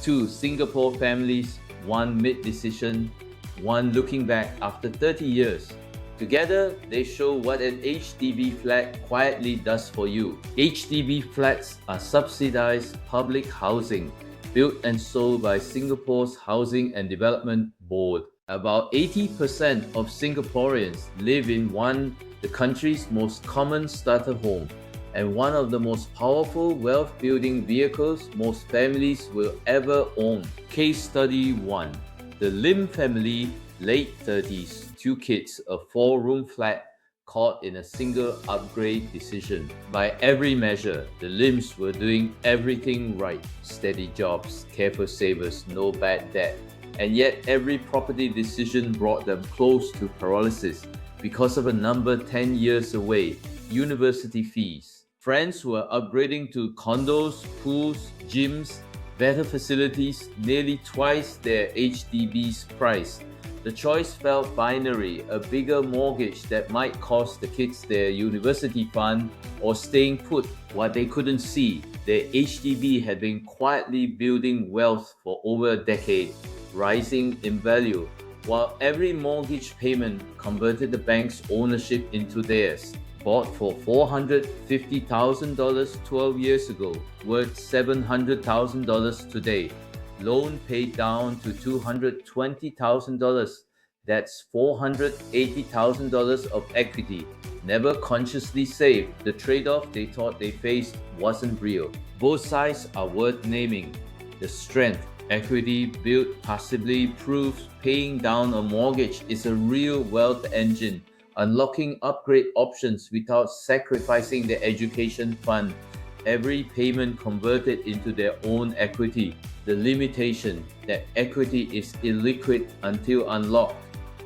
2 Singapore families, 1 mid-decision, 1 looking back after 30 years. Together, they show what an HDB flat quietly does for you. HDB flats are subsidized public housing, built and sold by Singapore's Housing and Development Board. About 80% of Singaporeans live in the country's most common starter home, and one of the most powerful wealth-building vehicles most families will ever own. Case Study 1. The Lim family, late 30s, 2 kids, a 4-room flat, caught in a single upgrade decision. By every measure, the Lims were doing everything right. Steady jobs, careful savers, no bad debt. And yet every property decision brought them close to paralysis because of a number 10 years away: university fees. Friends were upgrading to condos, pools, gyms, better facilities, nearly twice their HDB's price. The choice felt binary: a bigger mortgage that might cost the kids their university fund, or staying put. What they couldn't see, their HDB had been quietly building wealth for over a decade, rising in value, while every mortgage payment converted the bank's ownership into theirs. Bought for $450,000 12 years ago, worth $700,000 today. Loan paid down to $220,000. That's $480,000 of equity, never consciously saved. The trade-off they thought they faced wasn't real. Both sides are worth naming. The strength: equity built passively proves paying down a mortgage is a real wealth engine, unlocking upgrade options without sacrificing their education fund. Every payment converted into their own equity. The limitation: that equity is illiquid until unlocked.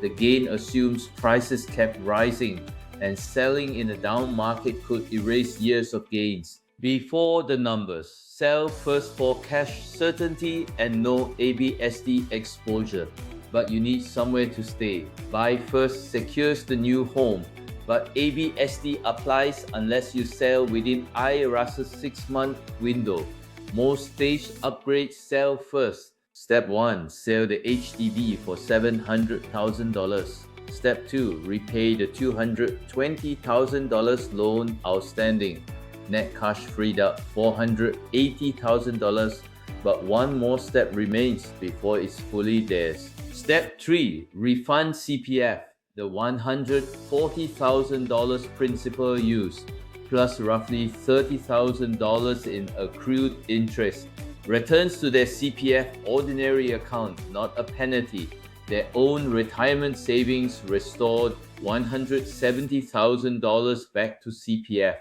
The gain assumes prices kept rising, and selling in a down market could erase years of gains. Before the numbers: sell first for cash certainty and no ABSD exposure, but you need somewhere to stay. Buy first secures the new home, but ABSD applies unless you sell within IRAS's 6-month window. Most staged upgrades sell first. Step 1. Sell the HDB for $700,000. Step 2. Repay the $220,000 loan outstanding. Net cash freed up $480,000, but one more step remains before it's fully theirs. Step 3. Refund CPF, the $140,000 principal used, plus roughly $30,000 in accrued interest. Returns to their CPF ordinary account, not a penalty. Their own retirement savings restored $170,000 back to CPF.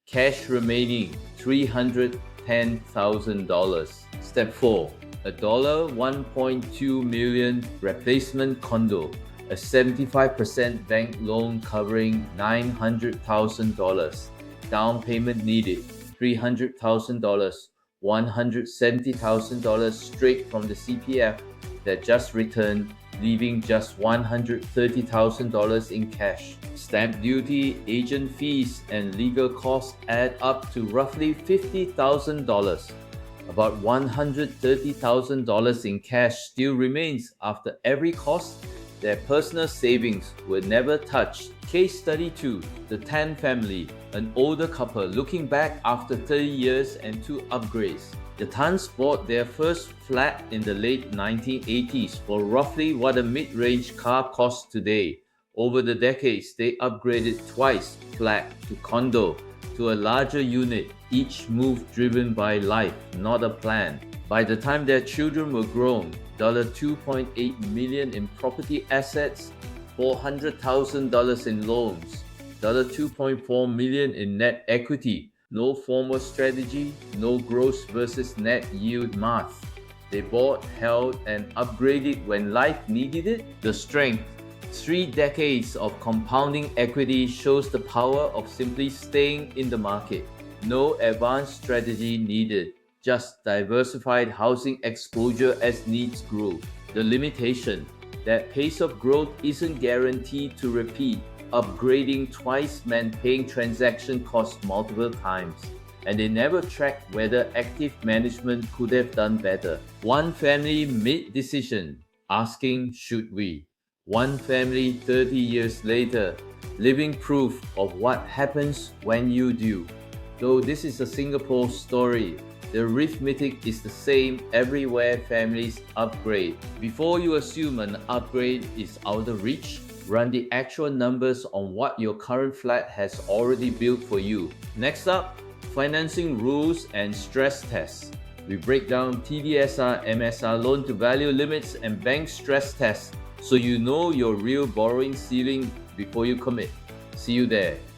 Cash remaining $310,000. Step 4. A $1.2 million replacement condo, a 75% bank loan covering $900,000. Down payment needed $300,000, $170,000 straight from the CPF that just returned, leaving just $130,000 in cash. Stamp duty, agent fees, and legal costs add up to roughly $50,000. About $130,000 in cash still remains after every cost. Their personal savings were never touched. Case Study 2. The Tan family, an older couple looking back after 30 years and 2 upgrades. The Tans bought their first flat in the late 1980s for roughly what a mid-range car costs today. Over the decades, they upgraded twice, flat to condo, to a larger unit, each move driven by life, not a plan. By the time their children were grown, $2.8 million in property assets, $400,000 in loans, $2.4 million in net equity. No formal strategy, no gross versus net yield math. They bought, held, and upgraded when life needed it. The strength: 3 decades of compounding equity shows the power of simply staying in the market. No advanced strategy needed, just diversified housing exposure as needs grow. The limitation: that pace of growth isn't guaranteed to repeat. Upgrading twice meant paying transaction costs multiple times. and they never track whether active management could have done better. One family made decision asking, should we? One family 30 years later, living proof of what happens when you do. Though this is a Singapore story, the arithmetic is the same everywhere families upgrade. Before you assume an upgrade is out of reach, run the actual numbers on what your current flat has already built for you. Next up, financing rules and stress tests. We break down TDSR, MSR loan to value limits and bank stress tests so you know your real borrowing ceiling before you commit. See you there.